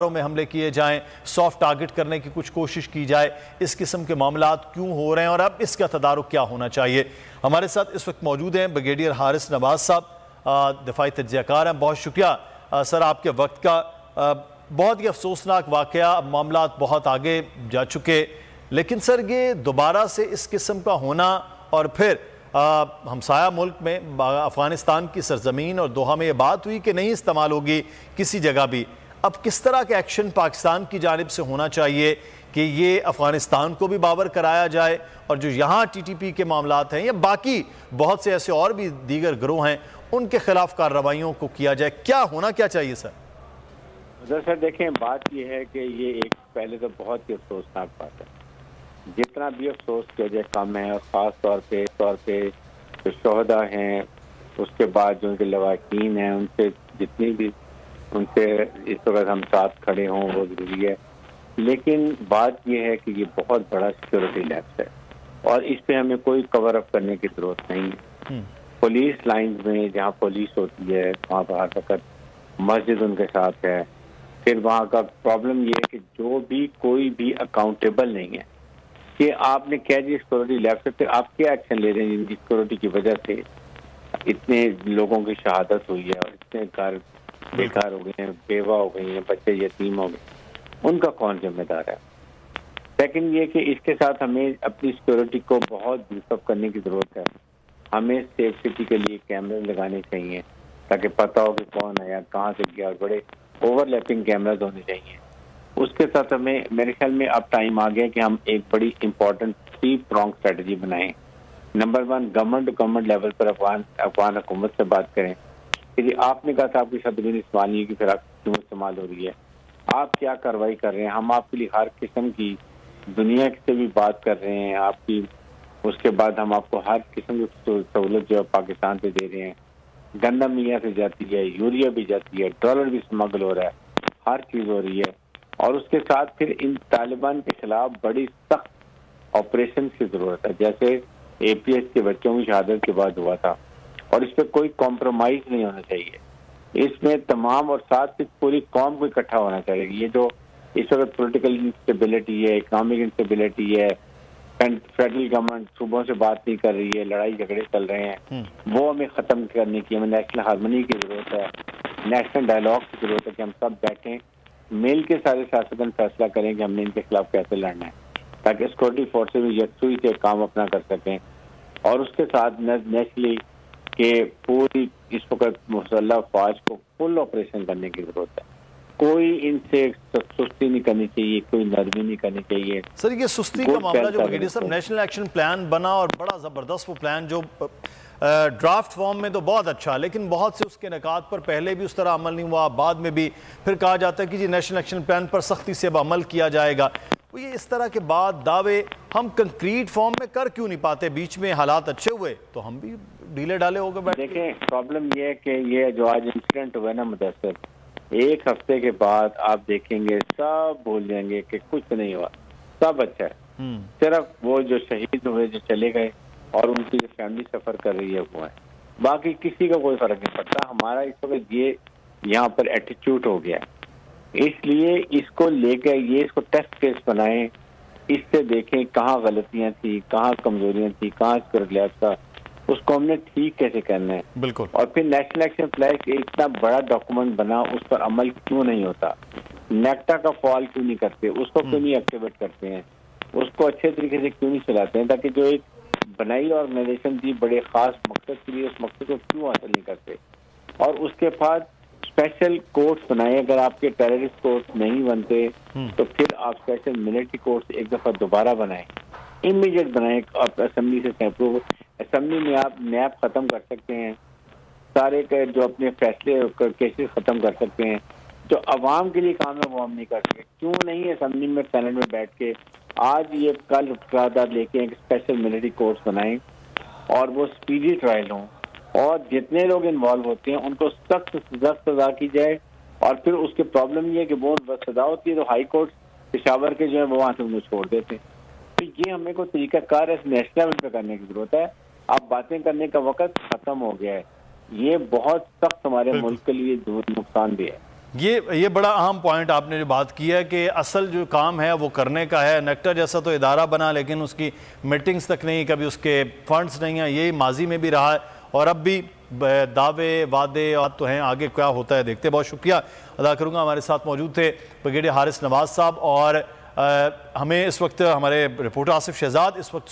में हमले किए जाएं, सॉफ्ट टारगेट करने की कुछ कोशिश की जाए। इस किस्म के मामलात क्यों हो रहे हैं और अब इसका तदारुक क्या होना चाहिए? हमारे साथ इस वक्त मौजूद हैं ब्रिगेडियर हारिस नवाज साहब, दफाई तज्ज़ियाकार हैं। बहुत शुक्रिया सर आपके वक्त का। बहुत ही अफसोसनाक वाक़या, मामलात बहुत आगे जा चुके, लेकिन सर ये दोबारा से इस किस्म का होना और फिर हमसाया मुल्क में अफ़गानिस्तान की सरजमीन और दोहा में ये बात हुई कि नहीं इस्तेमाल होगी किसी जगह भी। अब किस तरह के एक्शन पाकिस्तान की जानिब से होना चाहिए कि ये अफ़गानिस्तान को भी बावर कराया जाए और जो यहाँ TTP के मामलात हैं या बाकी बहुत से ऐसे और भी दीगर गिरोह हैं उनके खिलाफ कार्रवाइयों को किया जाए? क्या होना क्या चाहिए सर? सर देखें, बात यह है कि ये एक पहले तो बहुत ही अफसोसनाक बात है। जितना भी अफसोस किया जाए कम है, और ख़ास तौर पे जो शोहदा हैं, उसके बाद जो उनके लवाकीन हैं, उनसे जितनी भी उनसे इस वक्त हम साथ खड़े हों वो जरूरी है। लेकिन बात यह है कि ये बहुत बड़ा सिक्योरिटी लैप्स है और इस पे हमें कोई कवर अप करने की जरूरत नहीं है। पुलिस लाइंस में जहाँ पुलिस होती है वहाँ पर हर वक्त मस्जिद उनके साथ है। फिर वहाँ का प्रॉब्लम ये है कि जो भी कोई भी अकाउंटेबल नहीं है कि आपने क्या जी सिक्योरिटी लैप्स है, फिर आप क्या एक्शन ले रहे हैं? सिक्योरिटी की वजह से इतने लोगों की शहादत हुई है और इतने घर बेकार हो गए हैं, बेवा हो गई हैं, बच्चे यतीम हो गए, उनका कौन जिम्मेदार है? सेकंड ये कि इसके साथ हमें अपनी सिक्योरिटी को बहुत बूस्टअप करने की जरूरत है। हमें सेफ सिटी के लिए कैमरे लगाने चाहिए ताकि पता हो कि कौन है, कहाँ से गया, और बड़े ओवरलैपिंग कैमराज होने चाहिए। उसके साथ हमें, मेरे ख्याल में अब टाइम आ गया कि हम एक बड़ी इंपॉर्टेंट 3 प्रॉन्ग स्ट्रेटजी बनाएं। नंबर 1, गवर्नमेंट लेवल पर अफगान हुकूमत से बात करें कि आपने कहा था आपकी सदगीन इस्तेमाल नहीं की, फिर आप क्यों इस्तेमाल हो रही है, आप क्या कार्रवाई कर रहे हैं? हम आपके लिए हर किस्म की दुनिया से भी बात कर रहे हैं आपकी। उसके बाद हम आपको हर किस्म की सहूलत जो है पाकिस्तान से दे रहे हैं। गंदम मियाँ से जाती है, यूरिया भी जाती है, डॉलर भी स्मगल हो रहा है, हर चीज़ हो रही है। और उसके साथ फिर इन तालिबान के खिलाफ बड़ी सख्त ऑपरेशन की जरूरत है, जैसे APS के बच्चों की शहादत के बाद हुआ था। और इस पर कोई कॉम्प्रोमाइज नहीं होना चाहिए। इसमें तमाम और साथ ही पूरी कौम को इकट्ठा होना चाहिए। ये जो इस वक्त पॉलिटिकल इंस्टेबिलिटी है, इकोनॉमिक इंस्टेबिलिटी है, फेडरल गवर्नमेंट सुबह से बात नहीं कर रही है, लड़ाई झगड़े चल रहे हैं, वो हमें खत्म करने की, हमें नेशनल हार्मनी की जरूरत है, नेशनल डायलॉग की जरूरत है कि हम सब बैठें, मिल के सारे सियासतदान फैसला करें कि हमने इनके खिलाफ कैसे लड़ना है, ताकि सिक्योरिटी फोर्सेज भी यकसुई से काम अपना कर सकें। और उसके साथ नेशनली के पूरी इस वक्त मुसल्लह अफवाज को फुल ऑपरेशन करने की जरूरत है। कोई इनसे सुस्ती नहीं करनी चाहिए, कोई नरमी नहीं करनी चाहिए। सर ये सुस्ती का मामला जो ब्रिगेडियर साहब, नेशनल एक्शन प्लान बना और बड़ा ज़बरदस्त वो प्लान जो ड्राफ्ट फॉर्म में तो बहुत अच्छा, लेकिन बहुत से उसके निकात पर पहले भी उस तरह अमल नहीं हुआ, बाद में भी फिर कहा जाता है कि जी नेशनल एक्शन प्लान पर सख्ती से अब अमल किया जाएगा। तो ये इस तरह के बाद दावे हम कंक्रीट फॉर्म में कर क्यों नहीं पाते? बीच में हालात अच्छे हुए तो हम भी ढीले ढाले हो गए। देखें, प्रॉब्लम ये है कि ये जो आज इंसिडेंट हुआ ना मुदस्सिर, 1 हफ्ते के बाद आप देखेंगे सब भूल जाएंगे कि कुछ नहीं हुआ, सब अच्छा है। सिर्फ वो जो शहीद हुए, जो चले गए और उनकी जो फैमिली सफर कर रही है वो है, बाकी किसी का कोई फर्क नहीं पड़ता। हमारा इस वक्त ये यहाँ पर एटीट्यूड हो गया है, इसलिए इसको लेकर ये इसको टेस्ट केस बनाएं, इससे देखें कहाँ गलतियां थी, कहाँ कमजोरियां थी, कहाँ सिक्योरिटी लैप्स था, उसको हमने ठीक कैसे करना है। बिल्कुल। और फिर नेशनल एक्शन प्लान इतना बड़ा डॉक्यूमेंट बना, उस पर अमल क्यों नहीं होता? नेक्टा का फॉल क्यों नहीं करते? उसको क्यों नहीं एक्टिवेट करते हैं? उसको अच्छे तरीके से क्यों नहीं चलाते हैं? ताकि जो एक बनाई ऑर्गेनाइजेशन थी बड़े खास मकसद के लिए, उस मकसद को क्यों हासिल नहीं करते? और उसके बाद स्पेशल कोर्ट्स बनाए। अगर आपके टेररिस्ट कोर्ट्स नहीं बनते तो फिर आप स्पेशल मिलिट्री कोर्ट्स एक दफा दोबारा बनाएं, इमीडिएट बनाएं। आप असेंबली से अप्रूव, असेंबली में आप नैब खत्म कर सकते हैं, सारे के जो अपने फैसले केसेस खत्म कर सकते हैं। जो अवाम के लिए काम है वो हम नहीं कर सकते। क्यों नहीं असेंबली में, सेनेट में बैठ के आज ये कल करारदाद लेके एक स्पेशल मिलिट्री कोर्ट्स बनाएं और वो स्पीडी ट्रायल हों और जितने लोग इन्वॉल्व होते हैं उनको सख्त सजा की जाए। और फिर उसके प्रॉब्लम ये है कि वो सजा होती है तो हाई कोर्ट पेशावर के जो है वो वहाँ से उनको छोड़ देते हैं। तो ये हमें कोई तरीकाकार नेशनल लेवल पे करने की जरूरत है। अब बातें करने का वक्त खत्म हो गया है। ये बहुत सख्त हमारे मुल्क के लिए नुकसान भी है। ये बड़ा अहम पॉइंट आपने जो बात की है कि असल जो काम है वो करने का है। नेक्टा जैसा तो इदारा बना लेकिन उसकी मीटिंग्स तक नहीं, कभी उसके फंड्स नहीं हैं। यही माजी में भी रहा है और अब भी दावे वादे और तो हैं, आगे क्या होता है देखते। बहुत शुक्रिया अदा करूँगा, हमारे साथ मौजूद थे ब्रिगेडियर हारिस नवाज साहब। और हमें इस वक्त हमारे रिपोर्टर आसिफ शहजाद इस वक्त